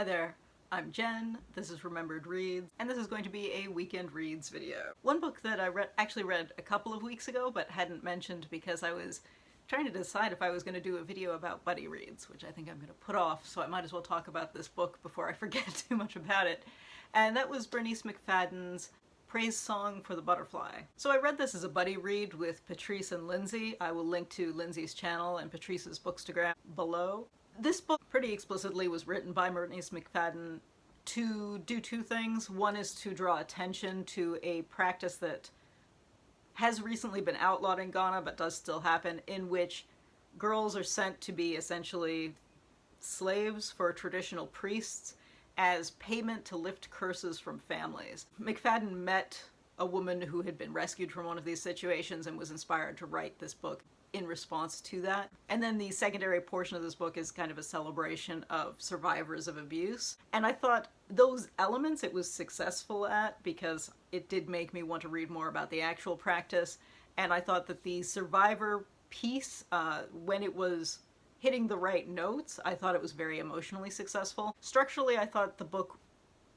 Hi there, I'm Jen, this is Remembered Reads, and this is going to be a weekend reads video. One book that I actually read a couple of weeks ago but hadn't mentioned because I was trying to decide if I was going to do a video about buddy reads, which I think I'm going to put off, so I might as well talk about this book before I forget too much about it. And that was Bernice McFadden's Praise Song for the Butterfly. So I read this as a buddy read with Patrice and Lindsay. I will link to Lindsay's channel and Patrice's Bookstagram below. This book pretty explicitly was written by Bernice McFadden to do two things. One is to draw attention to a practice that has recently been outlawed in Ghana but does still happen, in which girls are sent to be essentially slaves for traditional priests as payment to lift curses from families. McFadden met a woman who had been rescued from one of these situations and was inspired to write this book in response to that. And then the secondary portion of this book is kind of a celebration of survivors of abuse. And I thought those elements it was successful at because it did make me want to read more about the actual practice. And I thought that the survivor piece, when it was hitting the right notes, I thought it was very emotionally successful. Structurally, I thought the book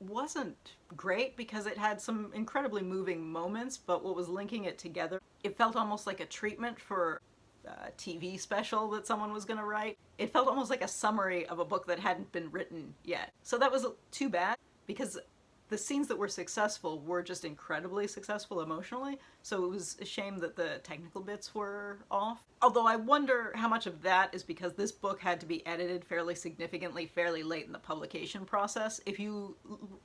wasn't great because it had some incredibly moving moments, but what was linking it together, it felt almost like a treatment for a TV special that someone was going to write. It felt almost like a summary of a book that hadn't been written yet. So that was too bad because the scenes that were successful were just incredibly successful emotionally, so it was a shame that the technical bits were off. Although I wonder how much of that is because this book had to be edited fairly significantly, fairly late in the publication process. If you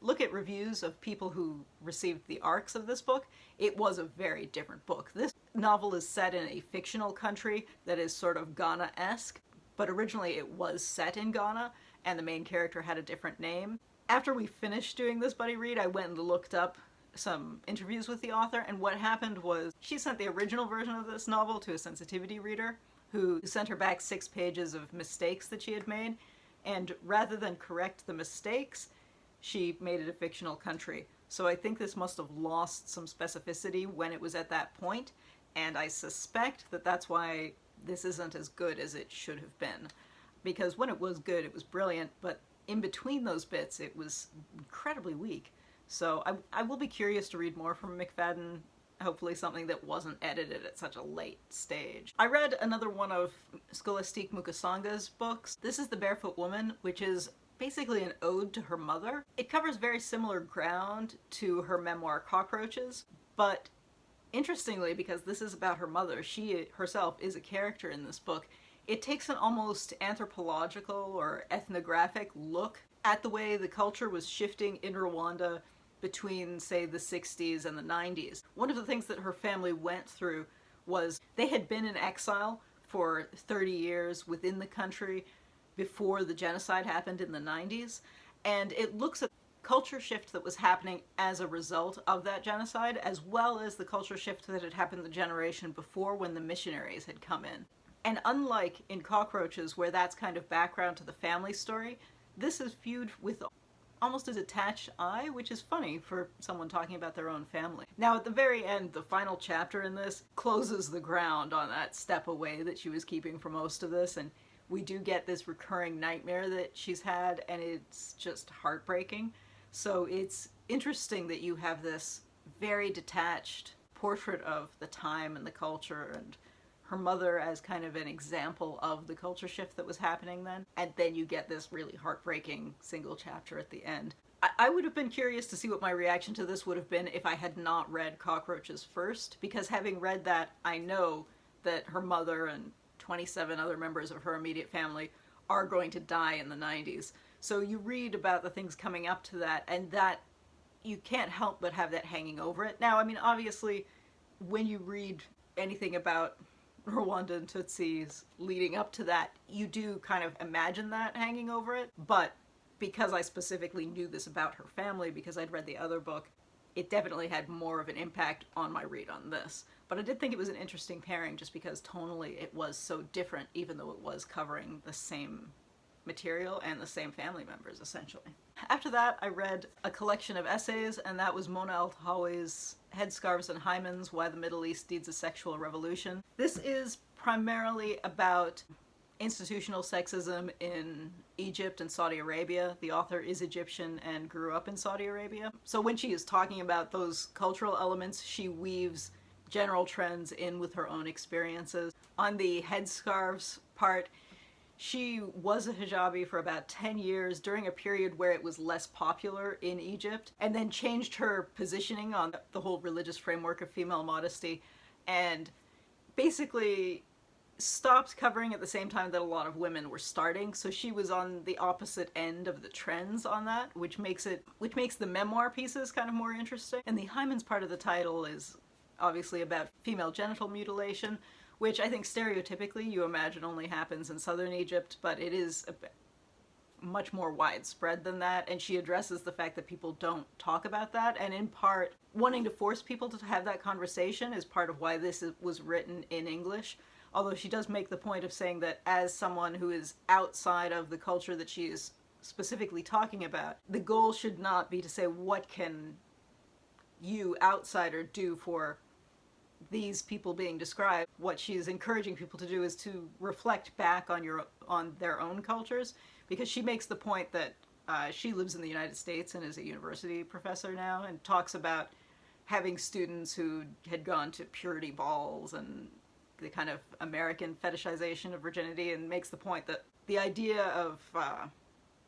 look at reviews of people who received the arcs of this book, it was a very different book. This novel is set in a fictional country that is sort of Ghana-esque, but originally it was set in Ghana, and the main character had a different name. After we finished doing this buddy read, I went and looked up some interviews with the author, and what happened was she sent the original version of this novel to a sensitivity reader who sent her back 6 pages of mistakes that she had made, and rather than correct the mistakes, she made it a fictional country. So I think this must have lost some specificity when it was at that point, and I suspect that that's why this isn't as good as it should have been. Because when it was good, it was brilliant, but in between those bits, it was incredibly weak. So I will be curious to read more from McFadden, hopefully something that wasn't edited at such a late stage. I read another one of Scholastique Mukasonga's books. This is The Barefoot Woman, which is basically an ode to her mother. It covers very similar ground to her memoir Cockroaches, but interestingly, because this is about her mother, she herself is a character in this book, it takes an almost anthropological or ethnographic look at the way the culture was shifting in Rwanda between, say, the 60s and the 90s. One of the things that her family went through was they had been in exile for 30 years within the country before the genocide happened in the 90s, and it looks at the culture shift that was happening as a result of that genocide, as well as the culture shift that had happened the generation before when the missionaries had come in. And unlike in Cockroaches, where that's kind of background to the family story, this is viewed with almost a detached eye, which is funny for someone talking about their own family. Now at the very end, the final chapter in this closes the ground on that step away that she was keeping for most of this, and we do get this recurring nightmare that she's had, and it's just heartbreaking. So it's interesting that you have this very detached portrait of the time and the culture and her mother as kind of an example of the culture shift that was happening then, and then you get this really heartbreaking single chapter at the end. I would have been curious to see what my reaction to this would have been if I had not read Cockroaches first, because having read that, I know that her mother and 27 other members of her immediate family are going to die in the 90s. So you read about the things coming up to that, and that you can't help but have that hanging over it. Now, I mean, obviously, when you read anything about Rwandan Tutsis leading up to that, you do kind of imagine that hanging over it, but because I specifically knew this about her family, because I'd read the other book, it definitely had more of an impact on my read on this. But I did think it was an interesting pairing just because tonally it was so different, even though it was covering the same material and the same family members, essentially. After that, I read a collection of essays, and that was Mona Eltahawy's Headscarves and Hymens, Why the Middle East Needs a Sexual Revolution. This is primarily about institutional sexism in Egypt and Saudi Arabia. The author is Egyptian and grew up in Saudi Arabia. So when she is talking about those cultural elements, she weaves general trends in with her own experiences. On the headscarves part, she was a hijabi for about 10 years during a period where it was less popular in Egypt, and then changed her positioning on the whole religious framework of female modesty, and basically stopped covering at the same time that a lot of women were starting. So she was on the opposite end of the trends on that, which makes the memoir pieces kind of more interesting. And the Hymens part of the title is obviously about female genital mutilation, which I think stereotypically you imagine only happens in southern Egypt, but it is much more widespread than that, and she addresses the fact that people don't talk about that, and in part wanting to force people to have that conversation is part of why this was written in English. Although she does make the point of saying that as someone who is outside of the culture that she is specifically talking about, the goal should not be to say, what can you, outsider, do for these people being described. What she's encouraging people to do is to reflect back on their own cultures, because she makes the point that she lives in the United States and is a university professor now, and talks about having students who had gone to purity balls and the kind of American fetishization of virginity, and makes the point that the idea of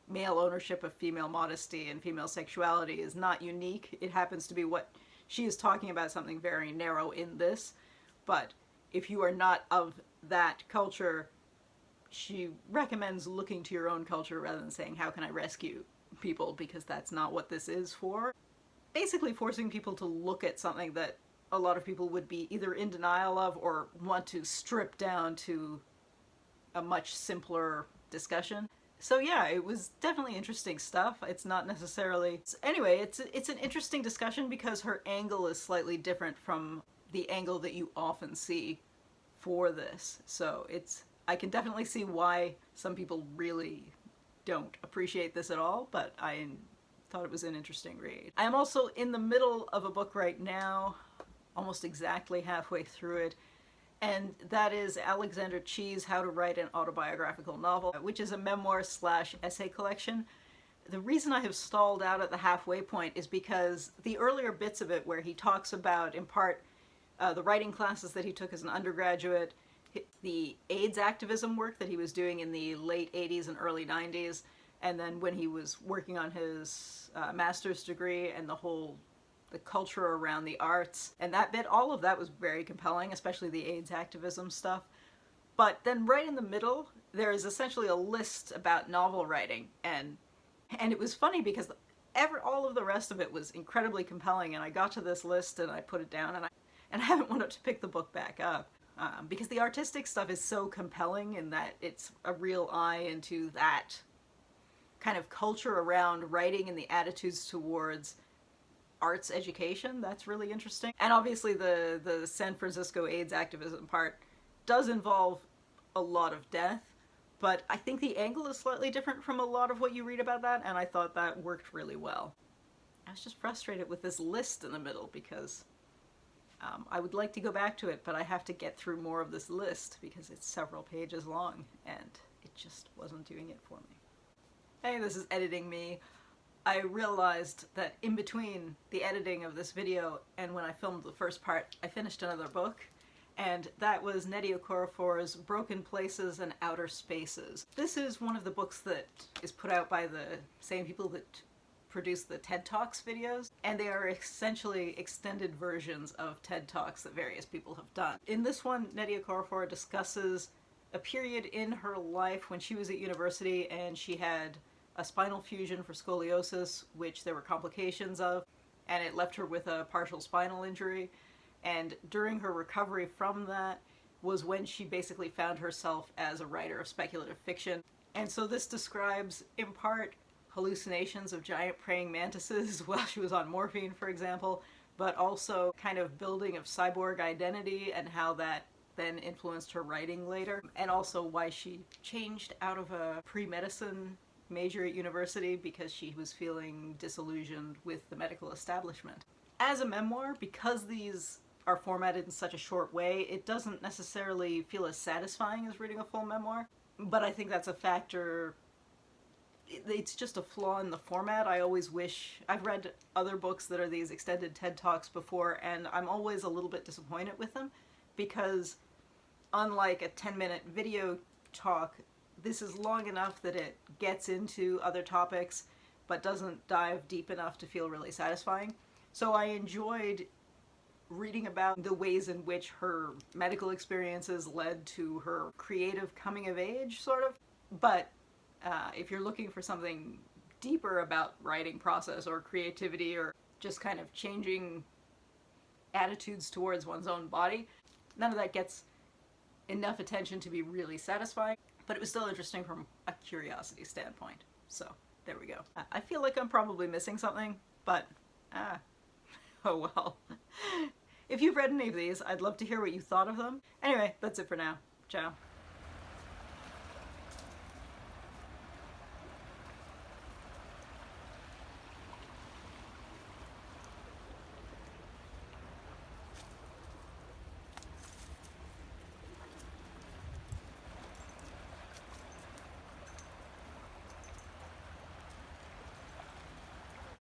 male ownership of female modesty and female sexuality is not unique. It happens to be what she is talking about, something very narrow in this, but if you are not of that culture, she recommends looking to your own culture rather than saying, how can I rescue people, because that's not what this is for. Basically forcing people to look at something that a lot of people would be either in denial of or want to strip down to a much simpler discussion. So yeah, it was definitely interesting stuff. It's not necessarily... Anyway, it's an interesting discussion because her angle is slightly different from the angle that you often see for this. So I can definitely see why some people really don't appreciate this at all, but I thought it was an interesting read. I am also in the middle of a book right now, almost exactly halfway through it, and that is Alexander Chee's How to Write an Autobiographical Novel, which is a memoir/essay collection. The reason I have stalled out at the halfway point is because the earlier bits of it, where he talks about, in part, the writing classes that he took as an undergraduate, the AIDS activism work that he was doing in the late 80s and early 90s, and then when he was working on his master's degree, and the culture around the arts, and that bit, all of that was very compelling, especially the AIDS activism stuff. But then right in the middle, there is essentially a list about novel writing, and it was funny because all of the rest of it was incredibly compelling, and I got to this list and I put it down, and I haven't wanted to pick the book back up. Because the artistic stuff is so compelling in that it's a real eye into that kind of culture around writing and the attitudes towards arts education. That's really interesting. And obviously the San Francisco AIDS activism part does involve a lot of death, but I think the angle is slightly different from a lot of what you read about that, and I thought that worked really well. I was just frustrated with this list in the middle because I would like to go back to it, but I have to get through more of this list because it's several pages long, and it just wasn't doing it for me. Hey, this is editing me. I realized that in between the editing of this video and when I filmed the first part, I finished another book, and that was Nnedi Okorafor's Broken Places and Outer Spaces. This is one of the books that is put out by the same people that produce the TED Talks videos, and they are essentially extended versions of TED Talks that various people have done. In this one, Nnedi Okorafor discusses a period in her life when she was at university and she had a spinal fusion for scoliosis, which there were complications of, and it left her with a partial spinal injury. And during her recovery from that was when she basically found herself as a writer of speculative fiction. And so this describes, in part, hallucinations of giant praying mantises while she was on morphine, for example, but also kind of building of cyborg identity and how that then influenced her writing later, and also why she changed out of a pre-medicine major at university because she was feeling disillusioned with the medical establishment. As a memoir, because these are formatted in such a short way, it doesn't necessarily feel as satisfying as reading a full memoir. but I think that's a factor. It's just a flaw in the format. I always wish... I've read other books that are these extended TED Talks before, and I'm always a little bit disappointed with them, because unlike a 10-minute video talk, this is long enough that it gets into other topics, but doesn't dive deep enough to feel really satisfying. So I enjoyed reading about the ways in which her medical experiences led to her creative coming of age, sort of. But if you're looking for something deeper about writing process or creativity or just kind of changing attitudes towards one's own body, none of that gets enough attention to be really satisfying, but it was still interesting from a curiosity standpoint. So there we go. I feel like I'm probably missing something, but oh well. If you've read any of these, I'd love to hear what you thought of them. Anyway, that's it for now. Ciao.